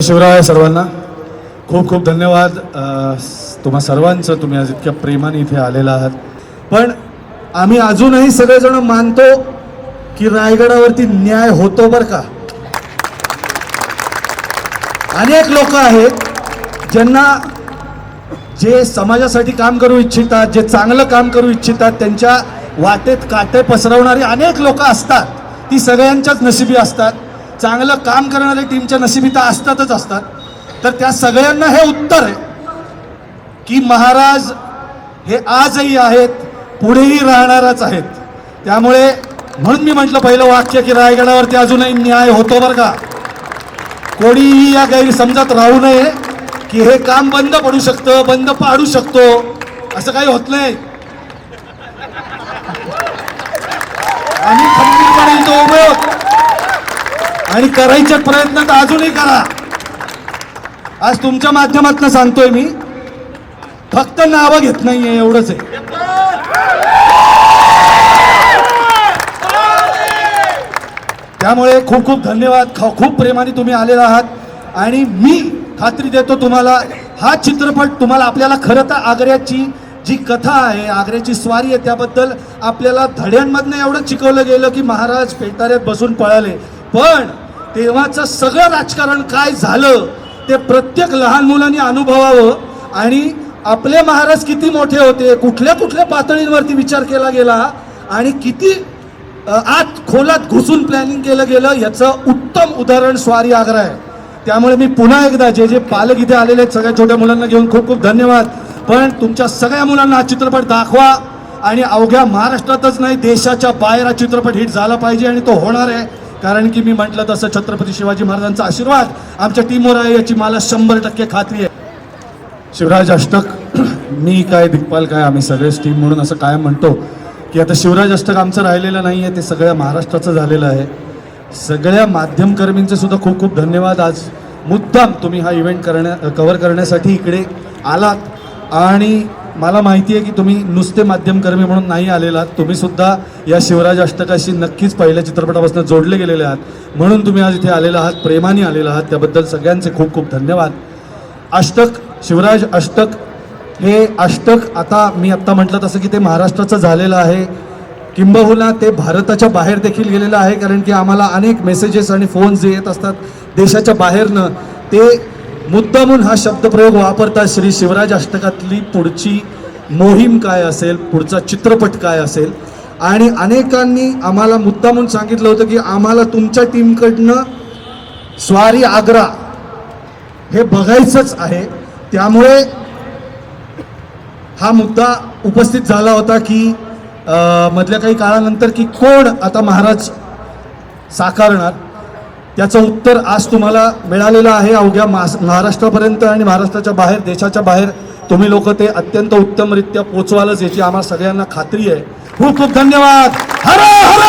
शिवराय सर्वांना खूप खूप धन्यवाद. तुम्हा सर्वांचं, तुम्ही आज इतक्या प्रेमाने इथे आलेला आहात. पण आम्ही अजूनही सगळेजण मानतो की रायगडावरती न्याय होतो बरं का. अनेक लोक आहेत ज्यांना जे समाजासाठी काम करू इच्छितात, जे चांगलं काम करू इच्छितात, त्यांच्या वाटेत काटे पसरवणारी अनेक लोक असतात. ती सगळ्यांच्याच नशिबी असतात. चांगलं काम करणारे टीमच्या नशिबी तर असतातच असतात. तर त्या सगळ्यांना हे उत्तर आहे की महाराज हे आजही आहेत, पुढेही राहणारच आहेत. त्यामुळे म्हणून मी म्हटलं पहिलं वाक्य की रायगडावरती अजूनही न्याय होतो बरं का. कोणीही या गैरसमजात राहू नये की हे काम बंद पडू शकतं, बंद पाडू शकतो, असं काही होत नाही. आम्ही खंबीरपणे इथं उभे आहोत आणि करायचे प्रयत्न तर अजूनही करा. आज तुमच्या माध्यमातून सांगतोय मी, फक्त नावं घेत नाहीये एवढंच आहे. त्यामुळे खूप खूप धन्यवाद. खूप प्रेमाने तुम्ही आलेला आहात आणि मी खात्री देतो तुम्हाला, हा चित्रपट तुम्हाला आपल्याला खरं तर आग्र्याची जी कथा आहे, आग्र्याची स्वारी आहे, त्याबद्दल आपल्याला धड्यांमधनं एवढं शिकवलं गेलं की महाराज पेटाऱ्यात बसून पळाले. पण तेव्हाचं सगळं राजकारण काय झालं ते प्रत्येक लहान मुलांनी अनुभवावं आणि आपले महाराज किती मोठे होते, कुठल्या कुठल्या पातळींवरती विचार केला गेला आणि किती आत खोलात घुसून प्लॅनिंग केलं गेलं, याचं उत्तम उदाहरण स्वारी आग्रा आहे. त्यामुळे मी पुन्हा एकदा जे जे पालक इथे आलेले आहेत सगळ्या छोट्या मुलांना घेऊन खूप खूप धन्यवाद. पण तुमच्या सगळ्या मुलांना हा चित्रपट दाखवा आणि अवघ्या महाराष्ट्रातच नाही, देशाच्या बाहेर हा चित्रपट हिट झाला पाहिजे आणि तो होणार आहे. कारण की मी म्हटलं तसं छत्रपती शिवाजी महाराजांचा आशीर्वाद आमच्या टीमवर आहे याची मला 100% खात्री आहे. शिवराज अष्टक, मी काय दिग्पाल काय, आम्ही सगळेच टीम म्हणून असं काय म्हणतो की आता शिवराज अष्टक आमचं राहिलेलं नाही आहे, ते सगळ्या महाराष्ट्राचं झालेलं आहे. सगळ्या माध्यमकर्मींचे सुद्धा खूप खूप धन्यवाद. आज मुद्दाम तुम्ही हा इव्हेंट कव्हर करण्यासाठी इकडे आलात आणि मला माहिती आहे की तुम्ही नुसते माध्यमकर्मी म्हणून नाही आलेलात, तुम्ही सुद्धा या शिवराज अष्टकाशी नक्कीच पहिल्या चित्रपटापासून जोडले गेलेले आहात, म्हणून तुम्ही आज इथे आलेला आहात, प्रेमाने आलेला आहात. त्याबद्दल सगळ्यांचे खूप खूप धन्यवाद. अष्टक, शिवराज अष्टक हे अष्टक, आता मी आत्ता म्हटलं तसं की ते महाराष्ट्राचं झालेलं आहे, किंबहुना ते भारताच्या बाहेर देखील गेलेलं आहे. कारण की आम्हाला अनेक मेसेजेस आणि फोन्स जे येत असतात देशाच्या बाहेरनं, ते मुद्दामून हा शब्दप्रयोग वापरतात. श्री शिवराज अष्टकातली पुढची मोहीम काय असेल, पुढचा चित्रपट काय असेल. आणि अनेकांनी आम्हाला मुद्दामून सांगितलं होतं की आम्हाला तुमच्या टीमकडनं स्वारी आग्रा हे बघायचंच आहे. त्यामुळे हा मुद्दा उपस्थित झाला होता की मधल्या काही काळानंतर की कोण आता महाराज साकारणार. त्याचं उत्तर आज तुम्हाला मिळालेलं आहे. अवघ्या महाराष्ट्रापर्यंत आणि महाराष्ट्राच्या बाहेर, देशाच्या बाहेर तुम्ही लोक ते अत्यंत उत्तमरित्या पोचवालच याची आम्हाला सगळ्यांना खात्री आहे. खूप खूप धन्यवाद. हर हर